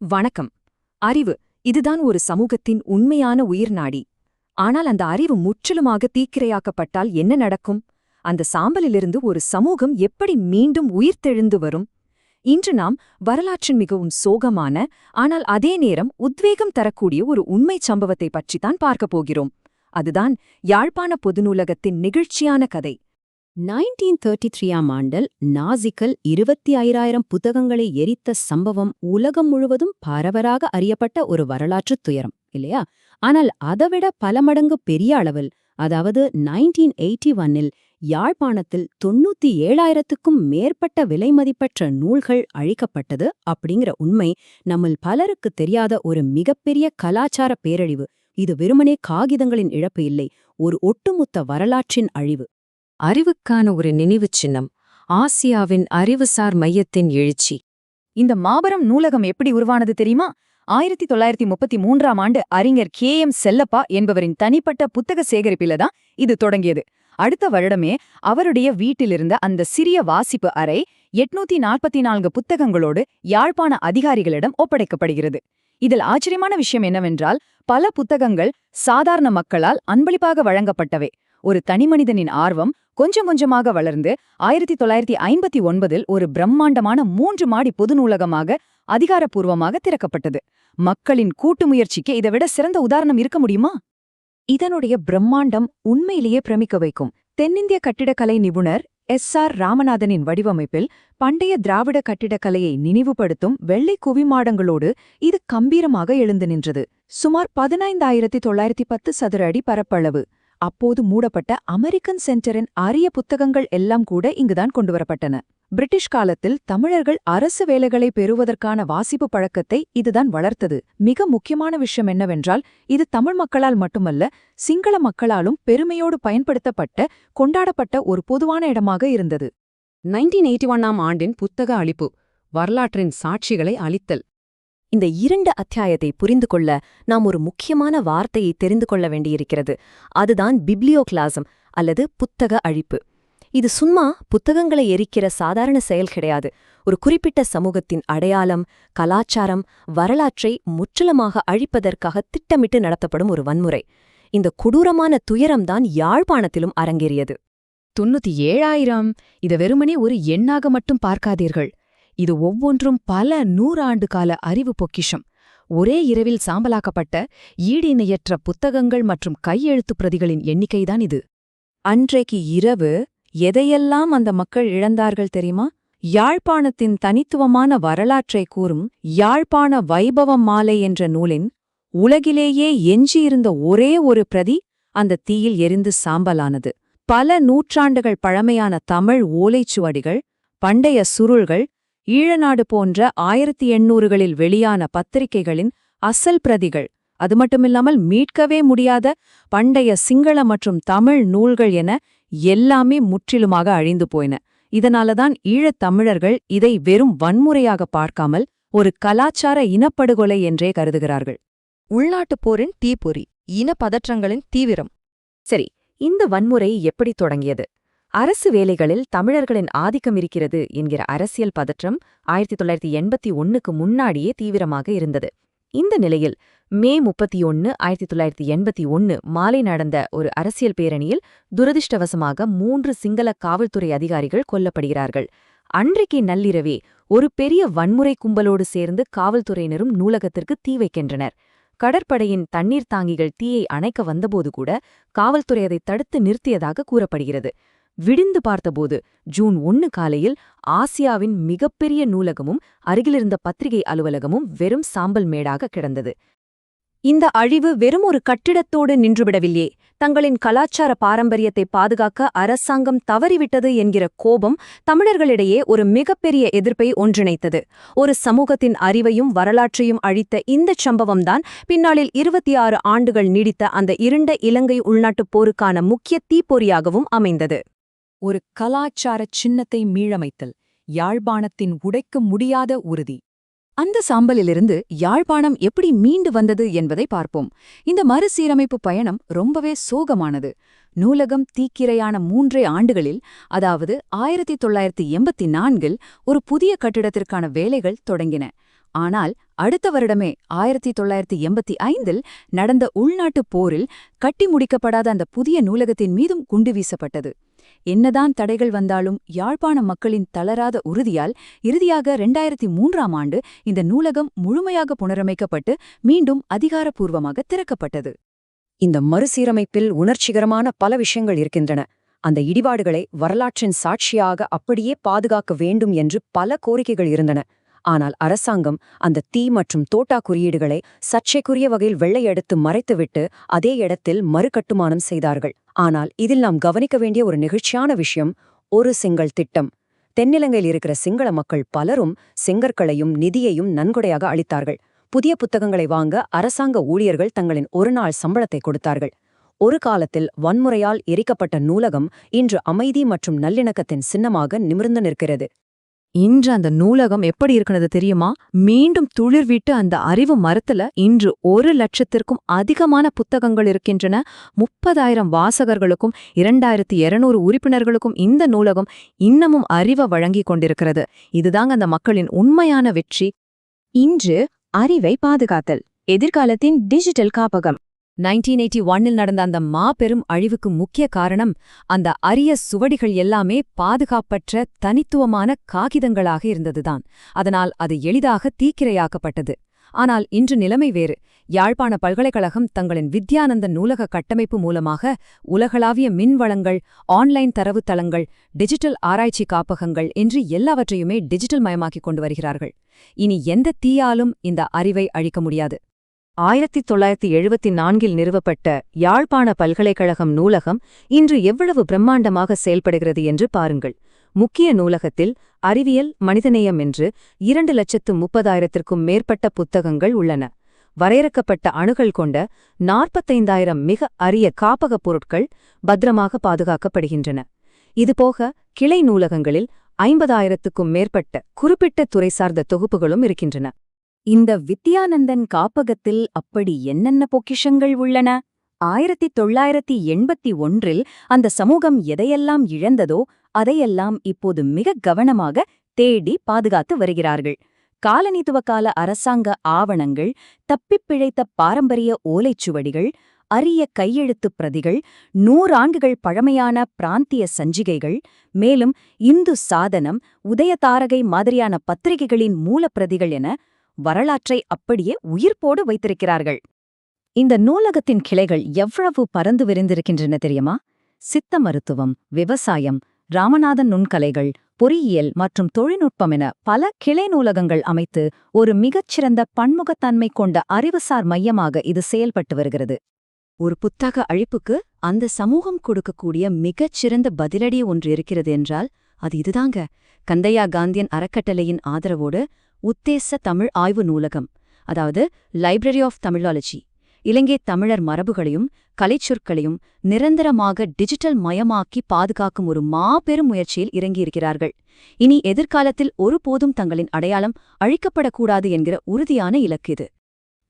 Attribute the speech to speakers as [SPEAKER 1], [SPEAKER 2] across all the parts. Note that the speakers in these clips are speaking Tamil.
[SPEAKER 1] வணக்கம். அறிவு இதுதான் ஒரு சமூகத்தின் உண்மையான உயிர்நாடி. ஆனால் அந்த அறிவு முற்றிலுமாக தீக்கிரையாக்கப்பட்டால் என்ன நடக்கும்? அந்த சாம்பலிலிருந்து ஒரு சமூகம் எப்படி மீண்டும் உயிர்த்தெழுந்து வரும்? இன்று நாம் வரலாற்றின் மிகவும் சோகமான ஆனால் அதே நேரம் உத்வேகம் தரக்கூடிய ஒரு உண்மைச் சம்பவத்தை பற்றித்தான் பார்க்கப் போகிறோம். அதுதான் யாழ்ப்பாண பொதுநூலகத்தின் நெகிழ்ச்சியான கதை.
[SPEAKER 2] 1933ஆம் ஆண்டில் நாசிக்கள் 25,000 புத்தகங்களை எரித்த சம்பவம் உலகம் முழுவதும் பரவலாக அறியப்பட்ட ஒரு வரலாற்றுத் துயரம் இல்லையா? ஆனால் அதைவிட பல மடங்கு பெரிய அளவில், அதாவது 1981இல் யாழ்ப்பாணத்தில் 97,000க்கும் மேற்பட்ட விலைமதிப்பற்ற நூல்கள் அழிக்கப்பட்டது அப்படிங்கிற உண்மை நம்மில் பலருக்கு தெரியாத ஒரு மிகப்பெரிய கலாச்சார பேரழிவு. இது வெறுமனே காகிதங்களின் இழப்பு இல்லை, ஒரு ஒட்டுமொத்த வரலாற்றின் அழிவு.
[SPEAKER 1] அறிவுக்கான ஒரு நினைவுச் சின்னம், ஆசியாவின் அறிவுசார் மையத்தின் எழுச்சி.
[SPEAKER 3] இந்த மாபெரும் நூலகம் எப்படி உருவானது தெரியுமா? 1933ஆம் ஆண்டு அறிஞர் KM செல்லப்பா என்பவரின் தனிப்பட்ட புத்தக சேகரிப்பில தான் இது தொடங்கியது. அடுத்த வருடமே அவருடைய வீட்டிலிருந்த அந்த சிறிய வாசிப்பு அறை 844 புத்தகங்களோடு யாழ்ப்பாண அதிகாரிகளிடம் ஒப்படைக்கப்படுகிறது. இதில் ஆச்சரியமான விஷயம் என்னவென்றால், பல புத்தகங்கள் சாதாரண மக்களால் அன்பளிப்பாக வழங்கப்பட்டவை. ஒரு தனிமனிதனின் ஆர்வம் கொஞ்சம் கொஞ்சமாக வளர்ந்து 1959இல் ஒரு பிரம்மாண்டமான 3 மாடி பொது நூலகமாக அதிகாரப்பூர்வமாக திறக்கப்பட்டது. மக்களின் கூட்டு முயற்சிக்கு இதைவிட சிறந்த உதாரணம் இருக்க முடியுமா?
[SPEAKER 1] இதனுடைய பிரம்மாண்டம் உண்மையிலேயே பிரமிக்க வைக்கும். தென்னிந்திய கட்டிடக்கலை நிபுணர் SR ராமநாதனின் வடிவமைப்பில் பண்டைய திராவிட கட்டிடக்கலையை நினைவுபடுத்தும் வெள்ளை குவிமாடங்களோடு இது கம்பீரமாக எழுந்து நின்றது. சுமார் 15,910 சதுர அடி பரப்பளவு. அப்போது மூடப்பட்ட அமெரிக்கன் சென்டரின் அரிய புத்தகங்கள் எல்லாம் கூட இங்குதான் கொண்டுவரப்பட்டன. பிரிட்டிஷ் காலத்தில் தமிழர்கள் அரசு வேலைகளை பெறுவதற்கான வாசிப்பு பழக்கத்தை இதுதான் வளர்த்தது. மிக முக்கியமான விஷயம் என்னவென்றால், இது தமிழ் மக்களால் மட்டுமல்ல, சிங்கள மக்களாலும் பெருமையோடு பயன்படுத்தப்பட்ட, கொண்டாடப்பட்ட ஒரு பொதுவான இடமாக இருந்தது.
[SPEAKER 2] 1981ஆம் ஆண்டின் புத்தக அழிப்பு, வரலாற்றின் சாட்சிகளை அளித்தல்.
[SPEAKER 1] இந்த 2 அத்தியாயத்தை புரிந்து கொள்ள நாம் ஒரு முக்கியமான வார்த்தையை தெரிந்து கொள்ள வேண்டியிருக்கிறது. அதுதான் பிப்ளியோகிளாசம் அல்லது புத்தக அழிப்பு. இது சும்மா புத்தகங்களை எரிக்கிற சாதாரண செயல் கிடையாது. ஒரு குறிப்பிட்ட சமூகத்தின் அடையாளம், கலாச்சாரம், வரலாற்றை முற்றிலுமாக அழிப்பதற்காக திட்டமிட்டு நடத்தப்படும் ஒரு வன்முறை. இந்த கொடூரமான துயரம்தான் யாழ்ப்பாணத்திலும் அரங்கேறியது.
[SPEAKER 3] 97,000 இதை வெறுமனே ஒரு எண்ணாக மட்டும் பார்க்காதீர்கள். இது ஒவ்வொன்றும் பல 100 ஆண்டு கால அறிவு பொக்கிஷம். ஒரே இரவில் சாம்பலாக்கப்பட்ட ஈடிணையற்ற புத்தகங்கள் மற்றும் கையெழுத்துப் பிரதிகளின் எண்ணிக்கைதான் இது.
[SPEAKER 1] அன்றைக்கு இரவு எதையெல்லாம் அந்த மக்கள் இழந்தார்கள் தெரியுமா? யாழ்ப்பாணத்தின் தனித்துவமான வரலாற்றை கூறும் யாழ்ப்பாண வைபவம் மாலை என்ற நூலின் உலகிலேயே எஞ்சியிருந்த ஒரே ஒரு பிரதி அந்த தீயில் எரிந்து சாம்பலானது. பல நூற்றாண்டுகள் பழமையான தமிழ் ஓலைச்சுவடிகள், பண்டைய சுருள்கள், ஈழநாடு போன்ற 1800களில் வெளியான பத்திரிகைகளின் அசல் பிரதிகள், அது மட்டுமில்லாமல் மீட்கவே முடியாத பண்டைய சிங்கள மற்றும் தமிழ் நூல்கள் என எல்லாமே முற்றிலுமாக அழிந்து போயின. இதனாலதான் ஈழத் தமிழர்கள் இதை வெறும் வன்முறையாக பார்க்காமல் ஒரு கலாச்சார இனப்படுகொலை என்றே கருதுகிறார்கள்.
[SPEAKER 3] உள்நாட்டுப் போரின் தீப்பொறி, இன பதற்றங்களின் தீவிரம்.
[SPEAKER 1] சரி, இந்த வன்முறை எப்படி தொடங்கியது? அரசு வேலைகளில் தமிழர்களின் ஆதிக்கம் இருக்கிறது என்கிற அரசியல் பதற்றம் 1981க்கு முன்னாடியே தீவிரமாக இருந்தது. இந்த நிலையில் மே 31, 1981 மாலை நடந்த ஒரு அரசியல் பேரணியில் துரதிர்ஷ்டவசமாக 3 சிங்கள காவல்துறை அதிகாரிகள் கொல்லப்படுகிறார்கள். அன்றைக்கு நள்ளிரவே ஒரு பெரிய வன்முறை கும்பலோடு சேர்ந்து காவல்துறையினரும் நூலகத்திற்கு தீ வைக்கின்றனர். கடற்படையின் தண்ணீர் தாங்கிகள் தீயை அணைக்க வந்தபோது கூட காவல்துறை அதை தடுத்து நிறுத்தியதாக கூறப்படுகிறது. விடிந்து பார்த்தபோது ஜூன் 1 காலையில் ஆசியாவின் மிகப்பெரிய நூலகமும் அருகிலிருந்த பத்திரிகை அலுவலகமும் வெறும் சாம்பல் மேடாக கிடந்தது. இந்த அழிவு வெறும் ஒரு கட்டிடத்தோடு நின்றுவிடவில்லையே. தங்களின் கலாச்சார பாரம்பரியத்தை பாதுகாக்க அரசாங்கம் தவறிவிட்டது என்கிற கோபம் தமிழர்களிடையே ஒரு மிகப்பெரிய எதிர்ப்பை ஒன்றிணைத்தது. ஒரு சமூகத்தின் அறிவையும் வரலாற்றையும் அழித்த இந்தச் சம்பவம்தான் பின்னாளில் 26 ஆண்டுகள் நீடித்த அந்த இருண்ட இலங்கை உள்நாட்டுப் போருக்கான முக்கிய தீப்பொறியாகவும் அமைந்தது. ஒரு கலாச்சார சின்னத்தை மீளமைத்தல், யாழ்ப்பாணத்தின் உடைக்க முடியாத உறுதி. அந்த சாம்பலிலிருந்து யாழ்ப்பாணம் எப்படி மீண்டு வந்தது என்பதை பார்ப்போம். இந்த மறுசீரமைப்பு பயணம் ரொம்பவே சோகமானது. நூலகம் தீக்கிரையான 3 ஆண்டுகளில், அதாவது 1984இல் ஒரு புதிய கட்டிடத்திற்கான வேலைகள் தொடங்கின. ஆனால்
[SPEAKER 3] அடுத்த வருடமே 1985 நடந்த உள்நாட்டுப் போரில் கட்டி முடிக்கப்படாத அந்த புதிய நூலகத்தின் மீதும் குண்டு வீசப்பட்டது. என்னதான் தடைகள் வந்தாலும் யாழ்ப்பாண மக்களின் தளராத உறுதியால் இறுதியாக 2003ஆம் ஆண்டு இந்த நூலகம் முழுமையாக புனரமைக்கப்பட்டு மீண்டும் அதிகாரப்பூர்வமாக திறக்கப்பட்டது.
[SPEAKER 2] இந்த மறுசீரமைப்பில் உணர்ச்சிகரமான பல விஷயங்கள் இருக்கின்றன. அந்த இடிபாடுகளை வரலாற்றின் சாட்சியாக அப்படியே பாதுகாக்க வேண்டும் என்று பல கோரிக்கைகள் இருந்தன. ஆனால் அரசாங்கம் அந்த தீ மற்றும் தோட்டா குறியீடுகளை சர்ச்சைக்குரிய வகையில் வெள்ளையெடுத்து மறைத்துவிட்டு அதே இடத்தில் மறுகட்டுமானம் செய்தார்கள். ஆனால் இதில் நாம் கவனிக்க வேண்டிய ஒரு நெகிழ்ச்சியான விஷயம் ஒரு செங்கல் திட்டம். தென்னிலங்கையில் இருக்கிற சிங்கள மக்கள் பலரும் செங்கற்களையும் நிதியையும் நன்கொடையாக அளித்தார்கள். புதிய புத்தகங்களை வாங்க அரசாங்க ஊழியர்கள் தங்களின் ஒரு நாள் சம்பளத்தை கொடுத்தார்கள். ஒரு காலத்தில் வன்முறையால் எரிக்கப்பட்ட நூலகம் இன்று அமைதி மற்றும் நல்லிணக்கத்தின் சின்னமாக நிமிர்ந்து நிற்கிறது.
[SPEAKER 1] இன்று அந்த நூலகம் எப்படி இருக்கிறது தெரியுமா? மீண்டும் துளிர்விட்டு அந்த அறிவு மரத்துல இன்று 1,00,000க்கும் அதிகமான புத்தகங்கள் இருக்கின்றன. 30,000 வாசகர்களுக்கும் 2,200 உறுப்பினர்களுக்கும் இந்த நூலகம் இன்னமும் அறிவை வழங்கிக் கொண்டிருக்கிறது. இதுதாங்க அந்த மக்களின் உண்மையான வெற்றி.
[SPEAKER 2] இன்று அறிவை பாதுகாத்தல், எதிர்காலத்தின் டிஜிட்டல் காப்பகம்.
[SPEAKER 1] 1981இல் நடந்த அந்த மாபெரும் அழிவுக்கு முக்கிய காரணம் அந்த அரிய சுவடிகள் எல்லாமே பாதுகாப்பற்ற தனித்துவமான காகிதங்களாக இருந்ததுதான். அதனால் அது எளிதாக தீக்கிரையாக்கப்பட்டது. ஆனால் இன்று நிலைமை வேறு. யாழ்ப்பாண பல்கலைக்கழகம் தங்களின் வித்யானந்த நூலக கட்டமைப்பு மூலமாக உலகளாவிய மின்வளங்கள், ஆன்லைன் தரவுத்தளங்கள், டிஜிட்டல் ஆராய்ச்சி காப்பகங்கள் என்று எல்லாவற்றையுமே டிஜிட்டல் மயமாக்கிக் கொண்டு வருகிறார்கள். இனி எந்த தீயாலும் இந்த அறிவை அழிக்க முடியாது. 1974இல் நிறுவப்பட்ட யாழ்ப்பாண பல்கலைக்கழகம் நூலகம் இன்று எவ்வளவு பிரம்மாண்டமாக செயல்படுகிறது என்று பாருங்கள். முக்கிய நூலகத்தில் அறிவியல், மனிதநேயம் என்று 2,30,000க்கும் மேற்பட்ட புத்தகங்கள் உள்ளன. வரையறுக்கப்பட்ட அணுகள் கொண்ட 45,000 மிக அரிய காப்பகப் பொருட்கள் பத்திரமாக பாதுகாக்கப்படுகின்றன. இதுபோக கிளை நூலகங்களில் 50,000க்கும் மேற்பட்ட குறிப்பிட்ட துறை சார்ந்த தொகுப்புகளும் இருக்கின்றன.
[SPEAKER 2] இந்த வித்யானந்தன் காப்பகத்தில் அப்படி என்னென்ன பொக்கிஷங்கள் உள்ளன? 1981இல் அந்த சமூகம் எதையெல்லாம் இழந்ததோ அதையெல்லாம் இப்போது மிக கவனமாக தேடி பாதுகாத்து வருகிறார்கள். காலனித்துவ கால அரசாங்க ஆவணங்கள், தப்பிப் பிழைத்த பாரம்பரிய ஓலைச்சுவடிகள், அரிய கையெழுத்துப் பிரதிகள், 100 ஆண்டுகள் பழமையான பிராந்திய சஞ்சிகைகள், மேலும் இந்து சாதனம், உதயதாரகை மாதிரியான பத்திரிகைகளின் மூலப்பிரதிகள் என வரலாற்றை அப்படியே உயிர்ப்போடு வைத்திருக்கிறார்கள். இந்த நூலகத்தின் கிளைகள் எவ்வளவு பரந்து விரிந்திருக்கின்றன தெரியுமா? சித்த மருத்துவம், விவசாயம், ராமநாதன் நுண்கலைகள், பொறியியல் மற்றும் தொழில்நுட்பம் என பல கிளை நூலகங்கள் அமைத்து ஒரு மிகச்சிறந்த பன்முகத்தன்மை கொண்ட அறிவுசார் மையமாக இது செயல்பட்டு வருகிறது.
[SPEAKER 1] ஒரு புத்தக அழிப்புக்கு அந்த சமூகம் கொடுக்கக்கூடிய மிகச்சிறந்த பதிலடி ஒன்று இருக்கிறது என்றால் அது இதுதாங்க. கந்தையா காந்தியன் அறக்கட்டளையின் ஆதரவோடு உத்தேச தமிழ் ஆய்வு நூலகம், அதாவது லைப்ரரி ஆஃப் தமிழாலஜி, இலங்கை தமிழர் மரபுகளையும் கலைச்சொற்களையும் நிரந்தரமாக டிஜிட்டல் மயமாக்கி பாதுகாக்கும் ஒரு மாபெரும் முயற்சியில் இறங்கியிருக்கிறார்கள். இனி எதிர்காலத்தில் ஒருபோதும் தங்களின் அடையாளம் அழிக்கப்படக்கூடாது என்கிற உறுதியான இலக்கு இது.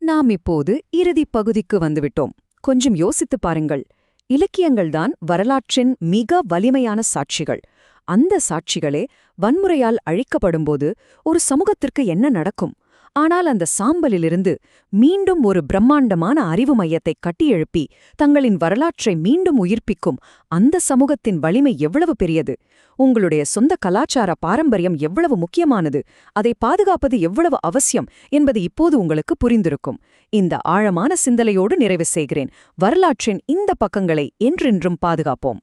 [SPEAKER 3] நாம் இப்போது இறுதிப் பகுதிக்கு வந்துவிட்டோம். கொஞ்சம் யோசித்துப் பாருங்கள். இலக்கியங்கள்தான் வரலாற்றின் மிக வலிமையான சாட்சிகள். அந்த சாட்சிகளே வன்முறையால் அழிக்கப்படும்போது ஒரு சமூகத்திற்கு என்ன நடக்கும்? ஆனால் அந்த சாம்பலிலிருந்து மீண்டும் ஒரு பிரம்மாண்டமான அறிவு மையத்தை கட்டியெழுப்பி தங்களின் வரலாற்றை மீண்டும் உயிர்ப்பிக்கும் அந்த சமூகத்தின் வலிமை எவ்வளவு பெரியது! உங்களுடைய சொந்த கலாச்சார பாரம்பரியம் எவ்வளவு முக்கியமானது, அதை பாதுகாப்பது எவ்வளவு அவசியம் என்பது இப்போது உங்களுக்கு புரிந்திருக்கும். இந்த ஆழமான சிந்தனையோடு நிறைவு செய்கிறேன். வரலாற்றின் இந்த பக்கங்களை என்றென்றும் பாதுகாப்போம்.